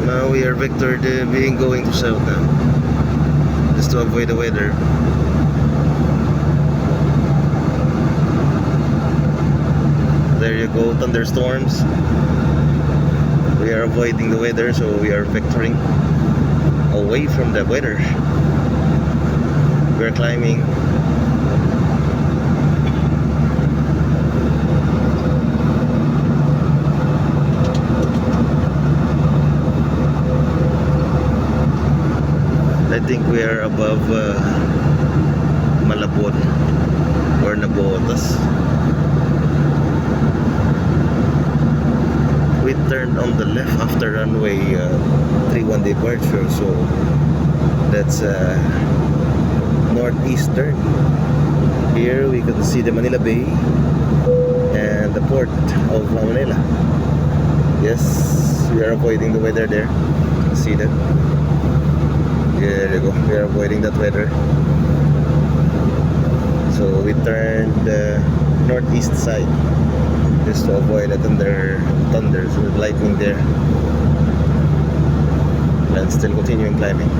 Now we are vectored being going to south now, just to avoid the weather. There you go, thunderstorms. We are avoiding the weather, so we are vectoring away from the weather. We are climbing. I think we are above Malabon or Navotas. We turned on the left after runway 31 departure, so that's northeastern. Here we can see the Manila Bay and the port of Manila. Yes, we are avoiding the weather there. See that? There you go. We are avoiding that weather. So we turned the northeast side just to avoid the thunders with lightning there. And still continuing climbing.